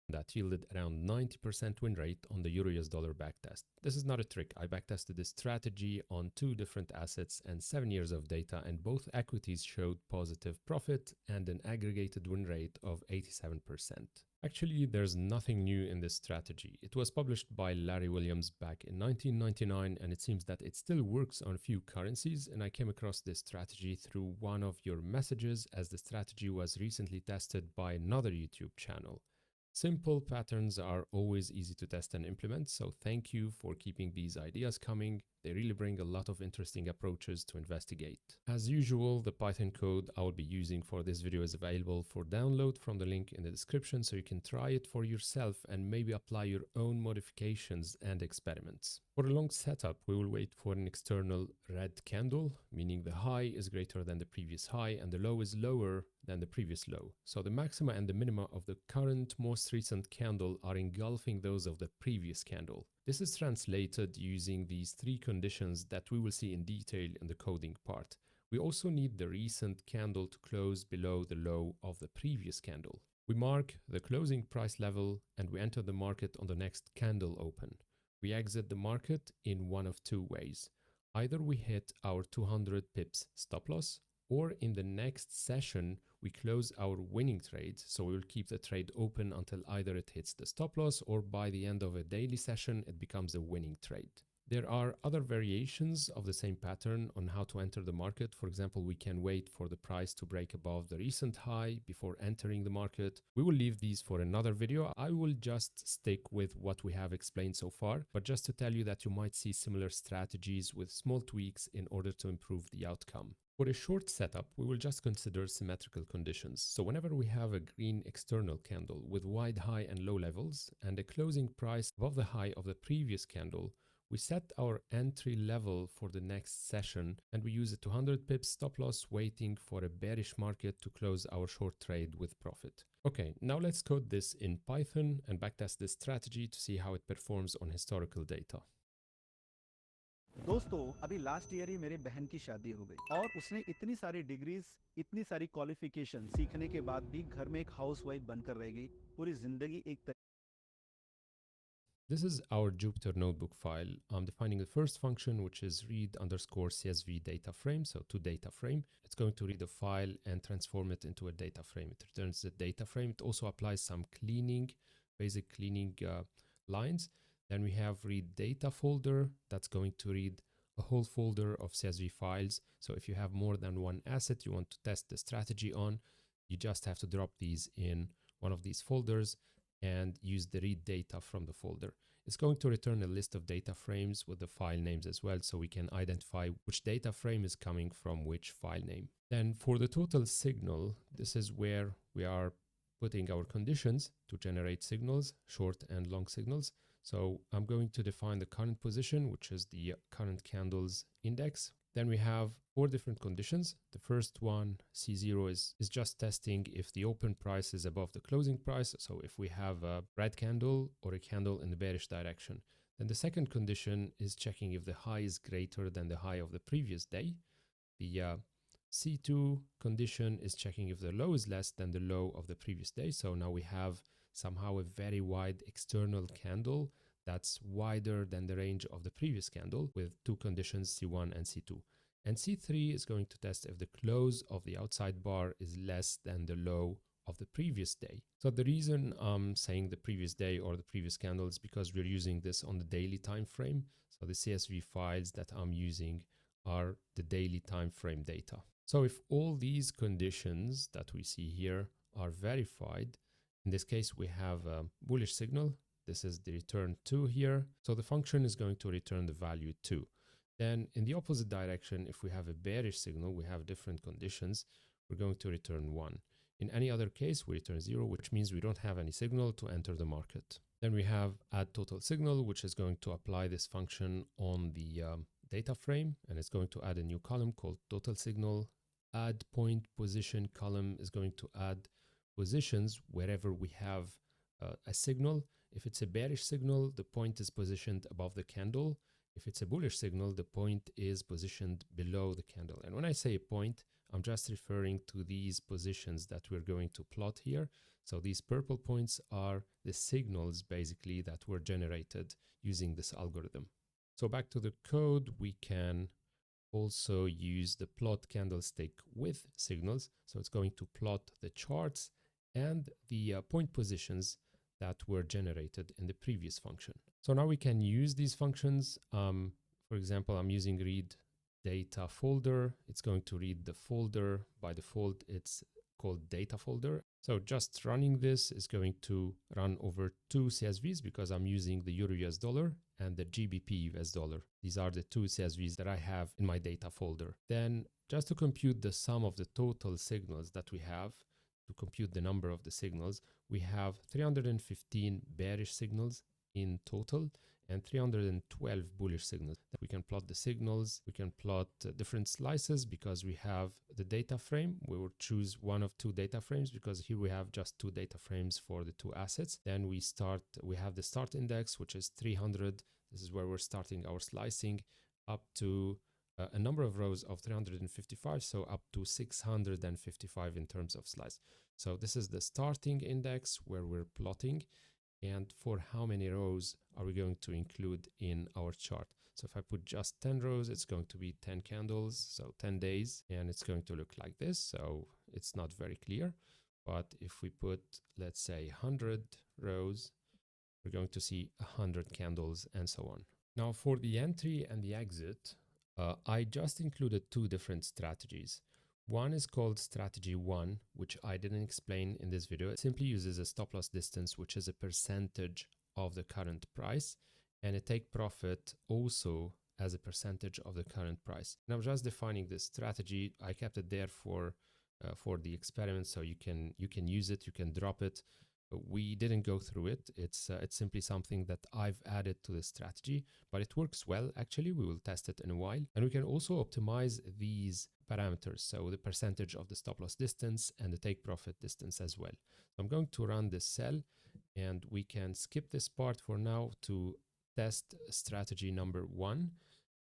that yielded around 90% win rate on the Euro US dollar backtest. This is not a trick. I backtested this strategy on 2 different assets and 7 years of data, and both equities showed positive profit and an aggregated win rate of 87%. Actually, there's nothing new in this strategy. It was published by Larry Williams back in 1999, and it seems that it still works on a few currencies, and I came across this strategy through one of your messages as the strategy was recently tested by another YouTube channel. Simple patterns are always easy to test and implement, so thank you for keeping these ideas coming. They really bring a lot of interesting approaches to investigate. As usual, the Python code I will be using for this video is available for download from the link in the description, so you can try it for yourself and maybe apply your own modifications and experiments. For a long setup, we will wait for an external red candle, meaning the high is greater than the previous high and the low is lower than the previous low. So the maxima and the minima of the current most recent candle are engulfing those of the previous candle. This is translated using these 3 conditions that we will see in detail in the coding part. We also need the recent candle to close below the low of the previous candle. We mark the closing price level and we enter the market on the next candle open. We exit the market in one of 2 ways. Either we hit our 200 pips stop loss, or in the next session, we close our winning trade. So we will keep the trade open until either it hits the stop loss or by the end of a daily session, it becomes a winning trade. There are other variations of the same pattern on how to enter the market. For example, we can wait for the price to break above the recent high before entering the market. We will leave these for another video. I will just stick with what we have explained so far, but just to tell you that you might see similar strategies with small tweaks in order to improve the outcome. For a short setup, we will just consider symmetrical conditions. So whenever we have a green external candle with wide high and low levels and a closing price above the high of the previous candle, we set our entry level for the next session and we use a 200 pips stop loss waiting for a bearish market to close our short trade with profit. Okay, now let's code this in Python and backtest this strategy to see how it performs on historical data. दोस्तों अभी last year ही मेरे बहन की शादी हो गई और उसने इतनी सारी डिग्रीज इतनी सारी क्वालिफिकेशन सीखने के बाद भी घर में एक हाउसवाइफ बनकर रह गई पूरी जिंदगी एक This is our Jupyter notebook file. I'm defining the first function, which is read underscore CSV data frame. So to data frame, it's going to read the file and transform it into a data frame. It returns the data frame. It also applies some cleaning, basic cleaning lines. Then we have read data folder that's going to read a whole folder of CSV files. So if you have more than one asset you want to test the strategy on, you just have to drop these in one of these folders and use the read data from the folder. It's going to return a list of data frames with the file names as well, so we can identify which data frame is coming from which file name. Then for the total signal, this is where we are putting our conditions to generate signals, short and long signals. So I'm going to define the current position, which is the current candles index. Then we have 4 different conditions. The first one, C0, is just testing if the open price is above the closing price. So if we have a red candle or a candle in the bearish direction. Then the second condition is checking if the high is greater than the high of the previous day. The C2 condition is checking if the low is less than the low of the previous day. So now we have somehow a very wide external candle that's wider than the range of the previous candle with 2 conditions, C1 and C2. And C3 is going to test if the close of the outside bar is less than the low of the previous day. So the reason I'm saying the previous day or the previous candle is because we're using this on the daily time frame. So the CSV files that I'm using are the daily time frame data. So if all these conditions that we see here are verified, in this case we have a bullish signal. This is the return 2 here. So the function is going to return the value 2. Then in the opposite direction, if we have a bearish signal, we have different conditions, we're going to return 1. In any other case, we return 0, which means we don't have any signal to enter the market. Then we have add total signal, which is going to apply this function on the data frame, and it's going to add a new column called total signal. Add point position column is going to add positions wherever we have a signal. If it's a bearish signal, the point is positioned above the candle. If it's a bullish signal, the point is positioned below the candle. And when I say a point, I'm just referring to these positions that we're going to plot here. So these purple points are the signals basically that were generated using this algorithm. So back to the code, we can also use the plot candlestick with signals. So it's going to plot the charts and the point positions that were generated in the previous function. So now we can use these functions. For example, I'm using read data folder. It's going to read the folder. By default, it's called data folder. So just running this is going to run over two CSVs because I'm using the Euro US dollar and the GBP US dollar. These are the two CSVs that I have in my data folder. Then just to compute the sum of the total signals that we have, to compute the number of the signals, we have 315 bearish signals in total and 312 bullish signals. We can plot the signals, we can plot different slices because we have the data frame. We will choose one of two data frames because here we have just two data frames for the two assets. Then we have the start index, which is 300. This is where we're starting our slicing up to a number of rows of 355, so up to 655 in terms of slice. So this is the starting index where we're plotting, and for how many rows are we going to include in our chart. So if I put just 10 rows, it's going to be 10 candles, so 10 days, and it's going to look like this. So it's not very clear, but if we put, let's say 100 rows, we're going to see 100 candles and so on. Now for the entry and the exit, I just included two different strategies. One is called strategy 1, which I didn't explain in this video. It simply uses a stop loss distance, which is a percentage of the current price, and a take profit also as a percentage of the current price. And I'm just defining this strategy. I kept it there for the experiment, so you can use it, you can drop it. We didn't go through it. It's simply something that I've added to the strategy, but it works well. Actually, we will test it in a while, and we can also optimize these parameters, so the percentage of the stop loss distance and the take profit distance as well. So I'm going to run this cell, and we can skip this part for now to test strategy number 1,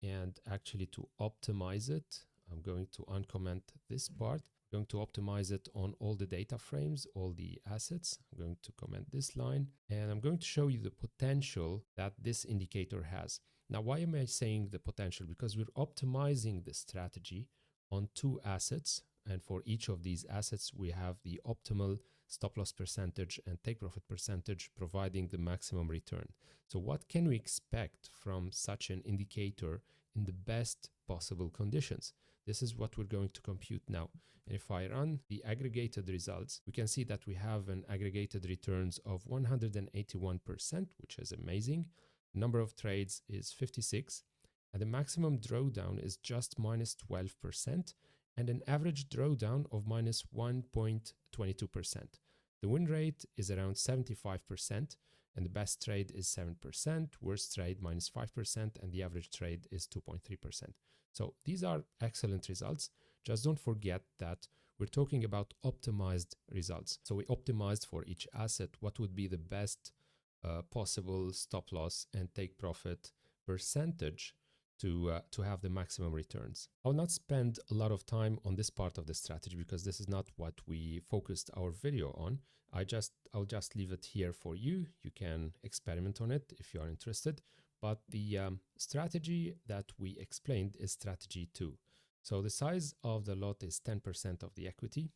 and actually to optimize it, I'm going to uncomment this part. Going to optimize it on all the data frames, all the assets. I'm going to comment this line, and I'm going to show you the potential that this indicator has. Now, why am I saying the potential? Because we're optimizing the strategy on two assets, and for each of these assets, we have the optimal stop loss percentage and take profit percentage providing the maximum return. So what can we expect from such an indicator in the best possible conditions? This is what we're going to compute now. And if I run the aggregated results, we can see that we have an aggregated returns of 181%, which is amazing. Number of trades is 56, and the maximum drawdown is just minus 12%, and an average drawdown of minus 1.22%. The win rate is around 75%, and the best trade is 7%, worst trade minus 5%, and the average trade is 2.3%. So these are excellent results. Just don't forget that we're talking about optimized results. So we optimized for each asset what would be the best possible stop loss and take profit percentage to have the maximum returns. I'll not spend a lot of time on this part of the strategy because this is not what we focused our video on. I'll just leave it here for you. You can experiment on it if you are interested. But the strategy that we explained is strategy 2. So the size of the lot is 10% of the equity.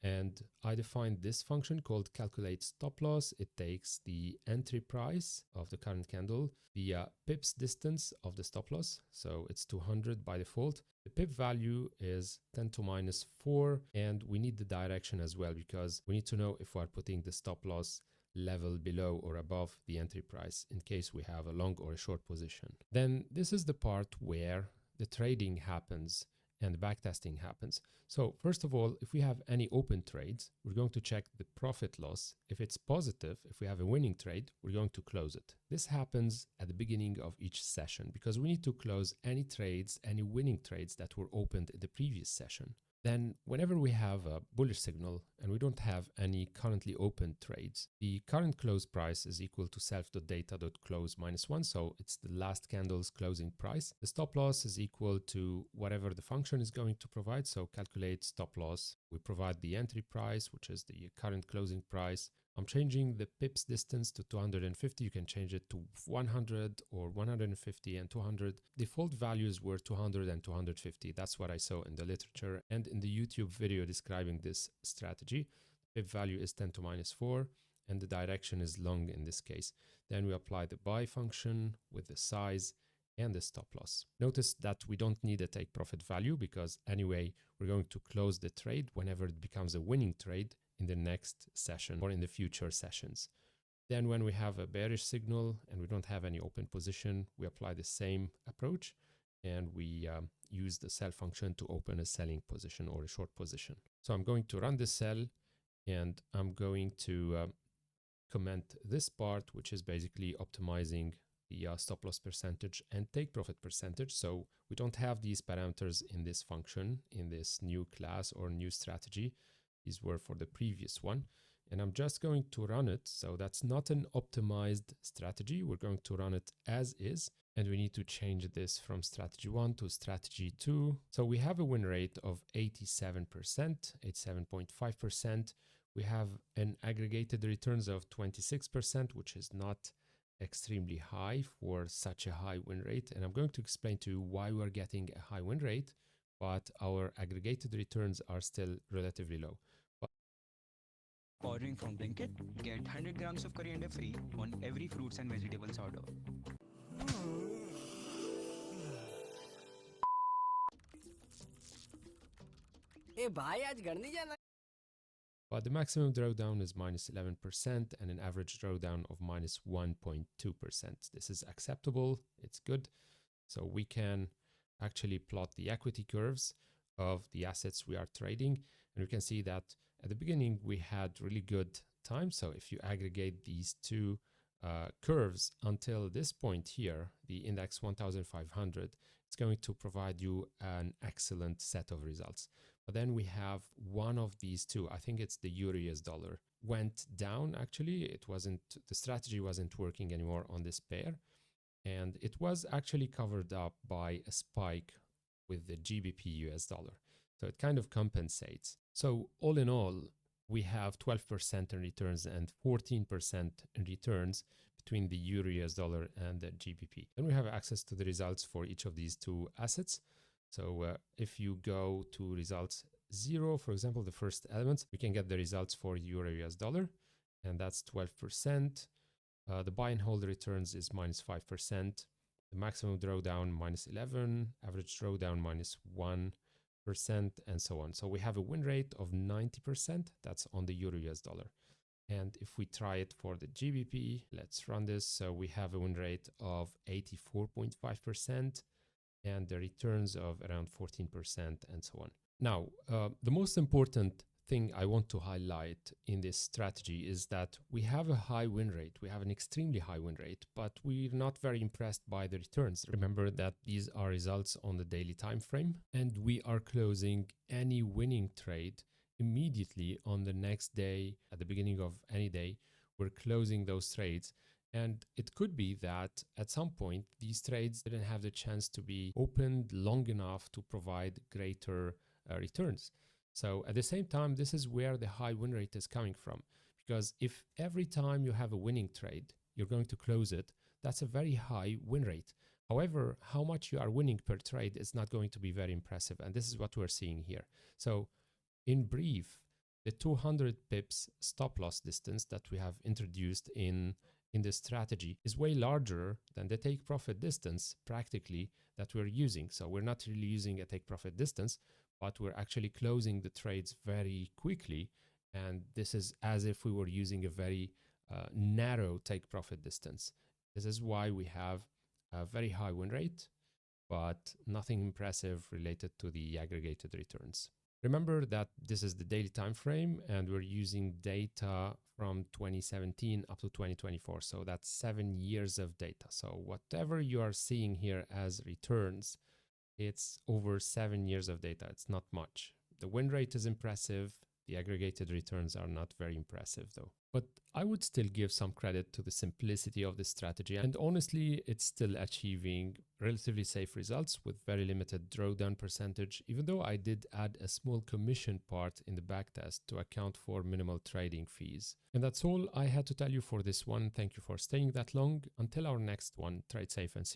And I defined this function called calculate stop loss. It takes the entry price of the current candle, the pips distance of the stop loss. So it's 200 by default. The pip value is 10 to minus 4. And we need the direction as well because we need to know if we're putting the stop loss level below or above the entry price in case we have a long or a short position. Then this is the part where the trading happens and the backtesting happens. So first of all, if we have any open trades, we're going to check the profit loss. If it's positive, if we have a winning trade, we're going to close it. This happens at the beginning of each session because we need to close any trades, any winning trades that were opened in the previous session. Then whenever we have a bullish signal and we don't have any currently open trades, the current close price is equal to self.data.close minus 1. So it's the last candle's closing price. The stop loss is equal to whatever the function is going to provide. So calculate stop loss. We provide the entry price, which is the current closing price. I'm changing the pips distance to 250. You can change it to 100 or 150 and 200. Default values were 200 and 250. That's what I saw in the literature and in the YouTube video describing this strategy. Pip value is 10 to minus 4 and the direction is long in this case. Then we apply the buy function with the size and the stop loss. Notice that we don't need a take profit value because anyway, we're going to close the trade whenever it becomes a winning trade in the next session or in the future sessions. Then when we have a bearish signal and we don't have any open position, we apply the same approach and we use the sell function to open a selling position or a short position. So I'm going to run the sell and I'm going to comment this part, which is basically optimizing the stop loss percentage and take profit percentage. So we don't have these parameters in this function, in this new class or new strategy. These were for the previous one. And I'm just going to run it. So that's not an optimized strategy. We're going to run it as is. And we need to change this from strategy 1 to strategy 2. So we have a win rate of 87%, 87.5%. We have an aggregated returns of 26%, which is not extremely high for such a high win rate. And I'm going to explain to you why we're getting a high win rate, but our aggregated returns are still relatively low. Ordering from Blinkit, get 100 grams of coriander free on every fruits and vegetables order. ए भाई आज घर नहीं जाना? But the maximum drawdown is minus 11% and an average drawdown of minus 1.2%. This is acceptable. It's good. So we can actually plot the equity curves of the assets we are trading. And we can see that at the beginning, we had really good time. So if you aggregate these two curves until this point here, the index 1500, it's going to provide you an excellent set of results. But then we have one of these two, I think it's the Euro-US dollar, went down actually. It wasn't, the strategy wasn't working anymore on this pair. And it was actually covered up by a spike with the GBP US dollar. So it kind of compensates. So all in all, we have 12% in returns and 14% in returns between the Euro-US dollar and the GBP. Then we have access to the results for each of these two assets. So if you go to results 0, for example, the first element, we can get the results for Euro-US dollar, and that's 12%. The buy and hold returns is minus 5%. The maximum drawdown minus 11, average drawdown minus 1%, and so on. So we have a win rate of 90%. That's on the Euro-US dollar. And if we try it for the GBP, let's run this. So we have a win rate of 84.5%. and the returns of around 14% and so on. Now, the most important thing I want to highlight in this strategy is that we have a high win rate. We have an extremely high win rate, but we're not very impressed by the returns. Remember that these are results on the daily time frame, and we are closing any winning trade immediately on the next day. At the beginning of any day, we're closing those trades. And it could be that at some point, these trades didn't have the chance to be opened long enough to provide greater returns. So at the same time, this is where the high win rate is coming from. Because if every time you have a winning trade, you're going to close it, that's a very high win rate. However, how much you are winning per trade is not going to be very impressive. And this is what we're seeing here. So in brief, the 200 pips stop loss distance that we have introduced in this strategy is way larger than the take profit distance practically that we're using. So we're not really using a take profit distance, but we're actually closing the trades very quickly. And this is as if we were using a very narrow take profit distance. This is why we have a very high win rate, but nothing impressive related to the aggregated returns. Remember that this is the daily time frame and we're using data from 2017 up to 2024. So that's 7 years of data. So whatever you are seeing here as returns, it's over 7 years of data. It's not much. The win rate is impressive. The aggregated returns are not very impressive though. But I would still give some credit to the simplicity of this strategy, and honestly, it's still achieving relatively safe results with very limited drawdown percentage, even though I did add a small commission part in the backtest to account for minimal trading fees. And that's all I had to tell you for this one. Thank you for staying that long. Until our next one, trade safe and see you.